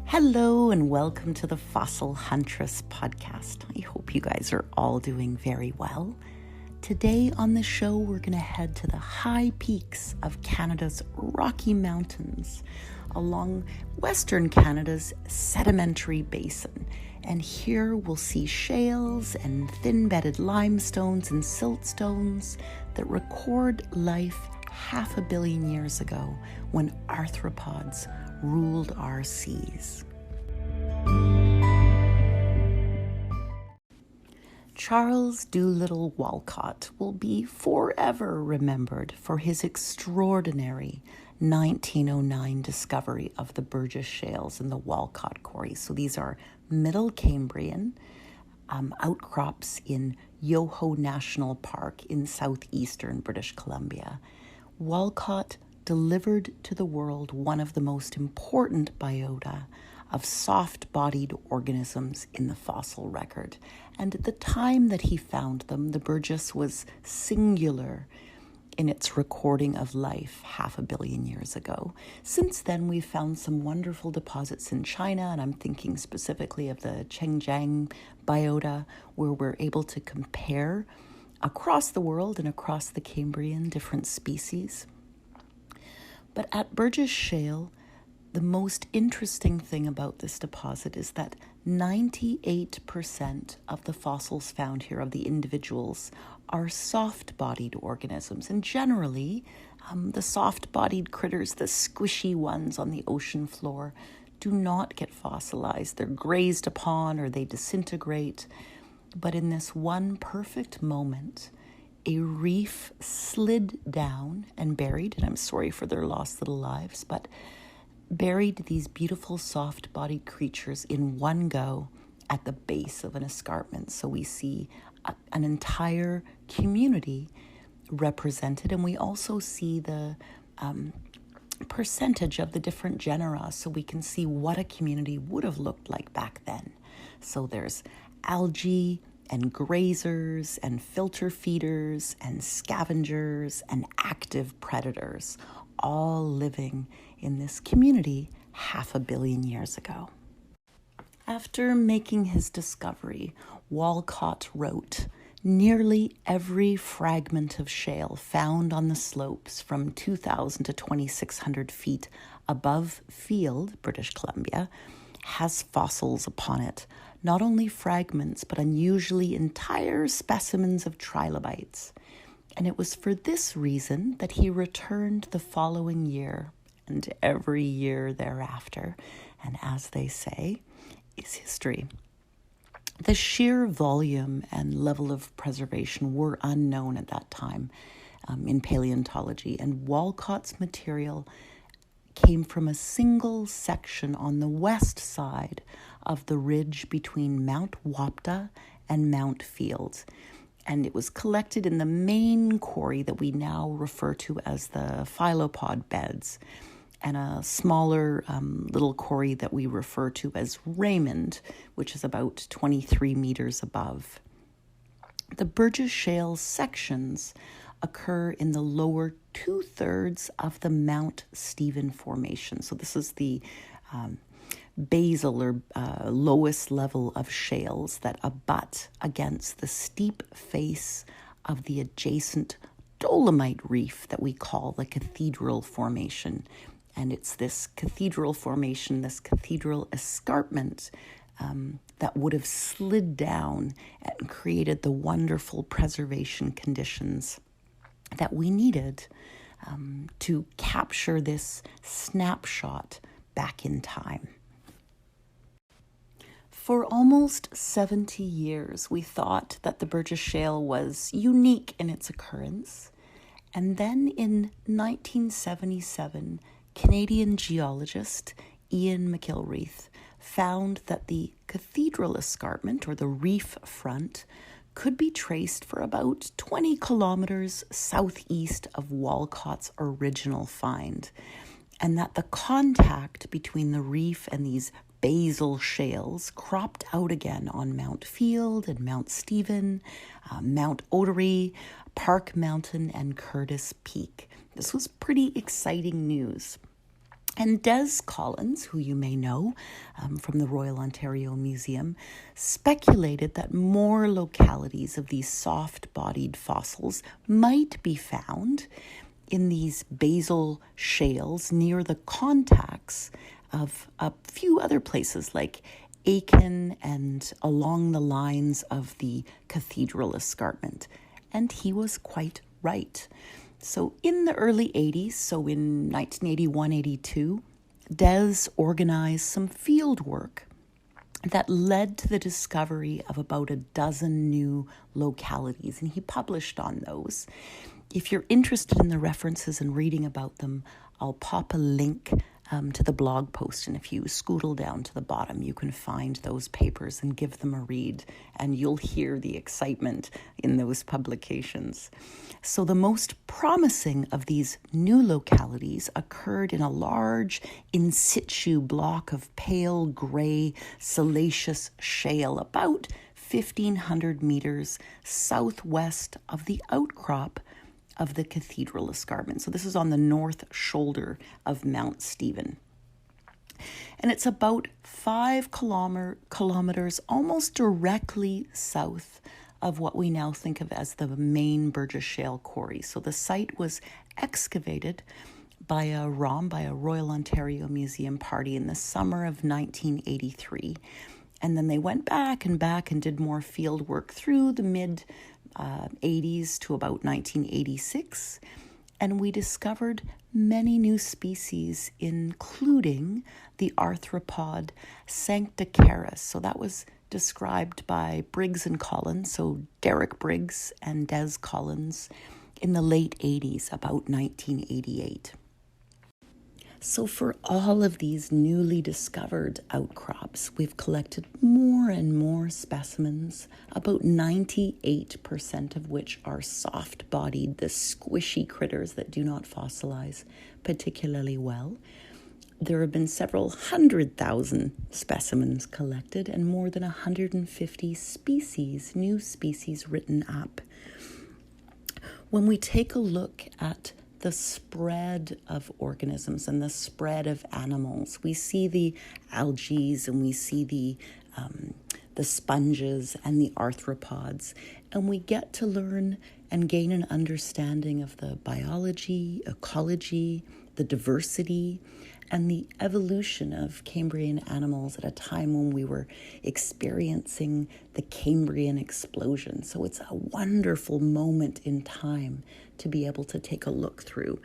Hello and welcome to the Fossil Huntress podcast. I hope you guys are all doing very well. Today on the show, we're going to head to the high peaks of Canada's Rocky Mountains along Western Canada's sedimentary basin. And here we'll see shales and thin-bedded limestones and siltstones that record life 500 million years ago when arthropods ruled our seas. Charles Doolittle Walcott will be forever remembered for his extraordinary 1909 discovery of the Burgess Shales in the Walcott Quarry. So these are Middle Cambrian outcrops in Yoho National Park in southeastern British Columbia. Walcott delivered to the world one of the most important biota of soft-bodied organisms in the fossil record. And at the time that he found them, the Burgess was singular in its recording of life 500 million years ago. Since then, we've found some wonderful deposits in China, and I'm thinking specifically of the Chengjiang biota, where we're able to compare across the world and across the Cambrian different species. But at Burgess Shale, the most interesting thing about this deposit is that 98% of the fossils found here, of the individuals, are soft-bodied organisms. And generally, the soft-bodied critters, the squishy ones on the ocean floor, do not get fossilized. They're grazed upon or they disintegrate. But in this one perfect moment, a reef slid down and buried, and I'm sorry for their lost little lives, but buried these beautiful soft-bodied creatures in one go at the base of an escarpment. So we see an entire community represented, and we also see the percentage of the different genera, so we can see what a community would have looked like back then. So there's algae and grazers and filter feeders and scavengers and active predators, all living in this community 500 million years ago. After making his discovery, Walcott wrote, "Nearly every fragment of shale found on the slopes from 2,000 to 2,600 feet above field, British Columbia, has fossils upon it. Not only fragments, but unusually entire specimens of trilobites." And it was for this reason that he returned the following year and every year thereafter. And as they say, is history. The sheer volume and level of preservation were unknown at that time in paleontology, and Walcott's material came from a single section on the west side of the ridge between Mount Wapta and Mount Field. And it was collected in the main quarry that we now refer to as the phyllopod beds, and a smaller little quarry that we refer to as Raymond, which is about 23 meters above. The Burgess Shale sections occur in the lower 2/3 of the Mount Stephen Formation. So this is the basal or lowest level of shales that abut against the steep face of the adjacent dolomite reef that we call the Cathedral Formation. And it's this Cathedral Formation, this Cathedral Escarpment, that would have slid down and created the wonderful preservation conditions that we needed to capture this snapshot back in time. For almost 70 years, we thought that the Burgess Shale was unique in its occurrence. And then in 1977, Canadian geologist Ian McIlwraith found that the Cathedral Escarpment, or the reef front, could be traced for about 20 kilometers southeast of Walcott's original find, and that the contact between the reef and these basal shales cropped out again on Mount Field and Mount Stephen, Mount Ottery, Park Mountain, and Curtis Peak. This was pretty exciting news. And Des Collins, who you may know from the Royal Ontario Museum, speculated that more localities of these soft-bodied fossils might be found in these basal shales near the contacts of a few other places like Aiken and along the lines of the Cathedral Escarpment. And he was quite right. So in the early 80s, so in 1981-82, Des organized some field work that led to the discovery of about a dozen new localities, and he published on those. If you're interested in the references and reading about them, I'll pop a link to the blog post, and if you scootle down to the bottom, you can find those papers and give them a read, and you'll hear the excitement in those publications. So the most promising of these new localities occurred in a large in situ block of pale gray siliceous shale about 1,500 meters southwest of the outcrop of the Cathedral Escarpment. So this is on the north shoulder of Mount Stephen. And it's about 5 kilometers almost directly south of what we now think of as the main Burgess Shale quarry. So the site was excavated by a Royal Ontario Museum party in the summer of 1983. And then they went back and did more field work through the mid 80s to about 1986, and we discovered many new species, including the arthropod Sancticaris. So that was described by Briggs and Collins, so Derek Briggs and Des Collins, in the late 80s, about 1988. So for all of these newly discovered outcrops, we've collected more and more specimens, about 98% of which are soft-bodied, the squishy critters that do not fossilize particularly well. There have been several 100,000 specimens collected and more than 150 species, new species written up. When we take a look at the spread of organisms and the spread of animals, we see the algae and we see the sponges and the arthropods, and we get to learn and gain an understanding of the biology, ecology, the diversity, and the evolution of Cambrian animals at a time when we were experiencing the Cambrian explosion. So it's a wonderful moment in time to be able to take a look through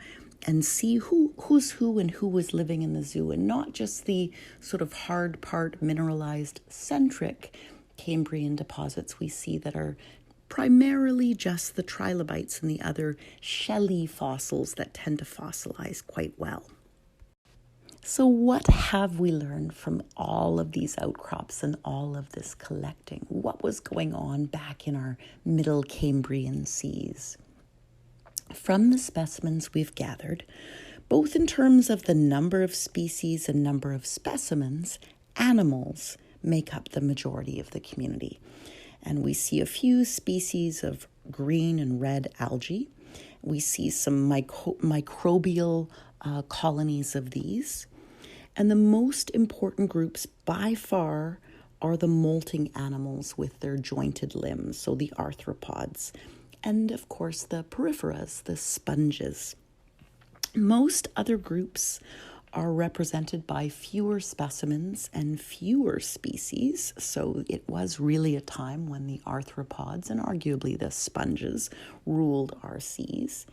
and see who's who and who was living in the zoo, and not just the sort of hard part mineralized centric Cambrian deposits we see that are primarily just the trilobites and the other shelly fossils that tend to fossilize quite well. So what have we learned from all of these outcrops and all of this collecting? What was going on back in our middle Cambrian seas? From the specimens we've gathered, both in terms of the number of species and number of specimens, animals make up the majority of the community. And we see a few species of green and red algae. We see some microbial colonies of these. And the most important groups by far are the molting animals with their jointed limbs, so the arthropods, and of course the porphyras, the sponges. Most other groups are represented by fewer specimens and fewer species, so it was really a time when the arthropods and arguably the sponges ruled our seas.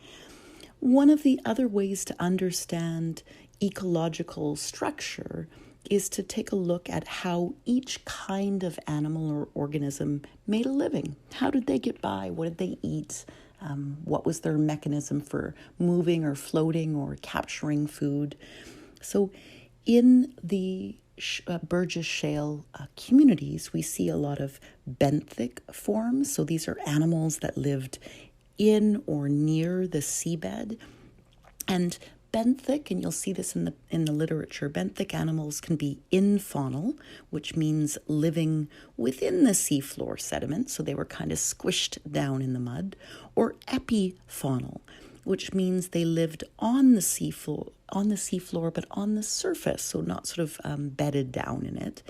One of the other ways to understand ecological structure is to take a look at how each kind of animal or organism made a living. How did they get by? What did they eat? What was their mechanism for moving or floating or capturing food? So in the Burgess Shale communities, we see a lot of benthic forms. So these are animals that lived in or near the seabed. And benthic, and you'll see this in the literature, benthic animals can be infaunal, which means living within the seafloor sediment, so they were kind of squished down in the mud, or epifaunal, which means they lived on the seafloor, but on the surface, so not sort of bedded down in it.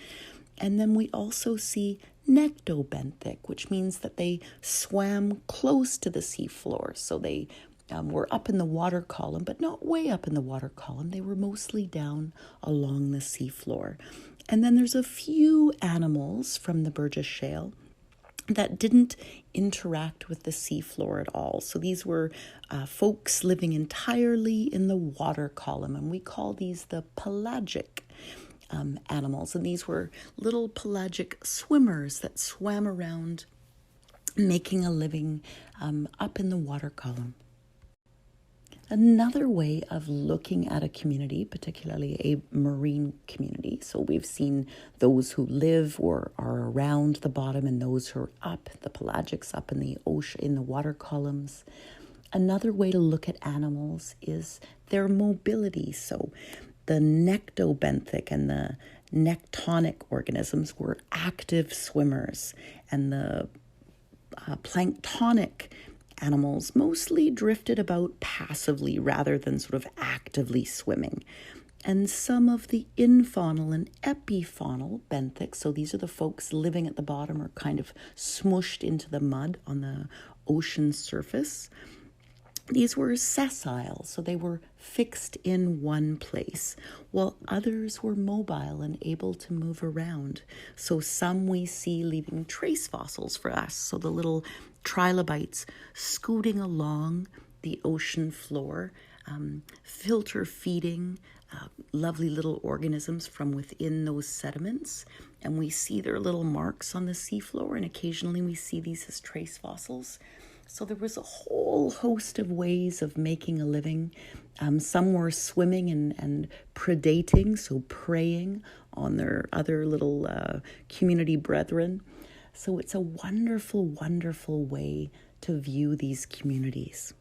And then we also see nectobenthic, which means that they swam close to the seafloor. So they were up in the water column, but not way up in the water column. They were mostly down along the seafloor. And then there's a few animals from the Burgess Shale that didn't interact with the seafloor at all. So these were folks living entirely in the water column, and we call these the pelagic animals. And these were little pelagic swimmers that swam around making a living up in the water column. Another way of looking at a community, particularly a marine community, so we've seen those who live or are around the bottom and those who are up, the pelagics up in the ocean, in the water columns. Another way to look at animals is their mobility. So the nectobenthic and the nectonic organisms were active swimmers, and the planktonic animals mostly drifted about passively rather than sort of actively swimming. And some of the infaunal and epifaunal benthics, so these are the folks living at the bottom or kind of smushed into the mud on the ocean surface. These were sessile, so they were fixed in one place, while others were mobile and able to move around. So some we see leaving trace fossils for us, so the little trilobites scooting along the ocean floor, filter feeding lovely little organisms from within those sediments. And we see their little marks on the seafloor, and occasionally we see these as trace fossils. So there was a whole host of ways of making a living. Some were swimming and predating, so preying on their other little community brethren. So it's a wonderful, wonderful way to view these communities.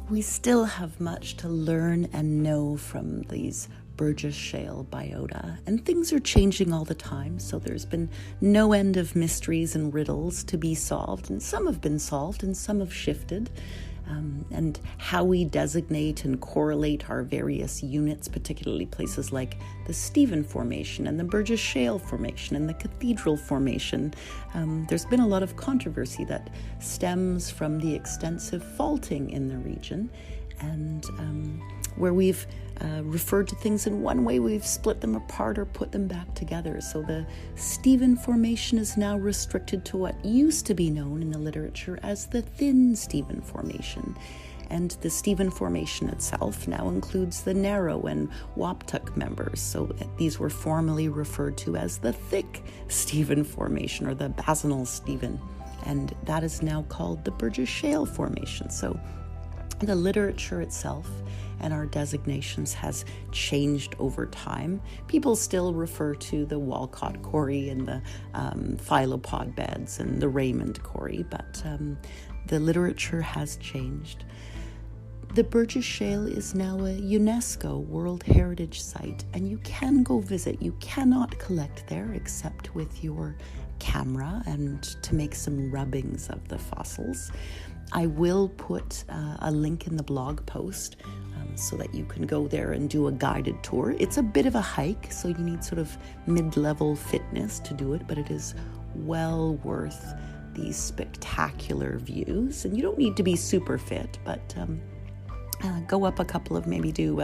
We still have much to learn and know from these Burgess Shale Biota, and things are changing all the time, so there's been no end of mysteries and riddles to be solved, and some have been solved and some have shifted. And how we designate and correlate our various units, particularly places like the Stephen Formation and the Burgess Shale Formation and the Cathedral Formation. There's been a lot of controversy that stems from the extensive faulting in the region, and where we've referred to things in one way, we've split them apart or put them back together. So the Stephen Formation is now restricted to what used to be known in the literature as the Thin Stephen Formation. And the Stephen Formation itself now includes the narrow and Waptuck members. So these were formerly referred to as the Thick Stephen Formation or the Basinal Stephen. And that is now called the Burgess Shale Formation. So the literature itself and our designations has changed over time. People still refer to the Walcott quarry and the phyllopod beds and the Raymond quarry, but the literature has changed. The Burgess Shale is now a UNESCO World Heritage Site, and you can go visit. You cannot collect there except with your camera and to make some rubbings of the fossils. I will put a link in the blog post so that you can go there and do a guided tour. It's a bit of a hike, so you need sort of mid-level fitness to do it, but it is well worth these spectacular views. And you don't need to be super fit, but go up a couple of, maybe do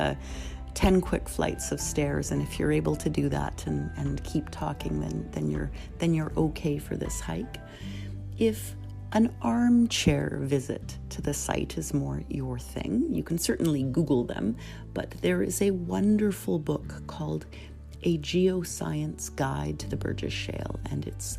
10 quick flights of stairs, and if you're able to do that and keep talking, then you're okay for this hike. If an armchair visit to the site is more your thing, you can certainly Google them, but there is a wonderful book called A Geoscience Guide to the Burgess Shale, and it's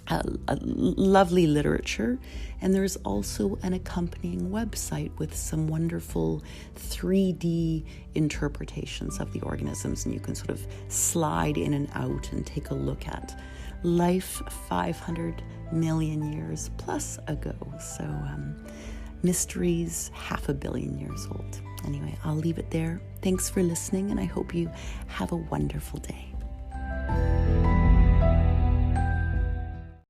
a lovely literature, and there's also an accompanying website with some wonderful 3D interpretations of the organisms, and you can sort of slide in and out and take a look at life 500 million years plus ago. So mysteries 500 million years old. Anyway, I'll leave it there. Thanks for listening, and I hope you have a wonderful day.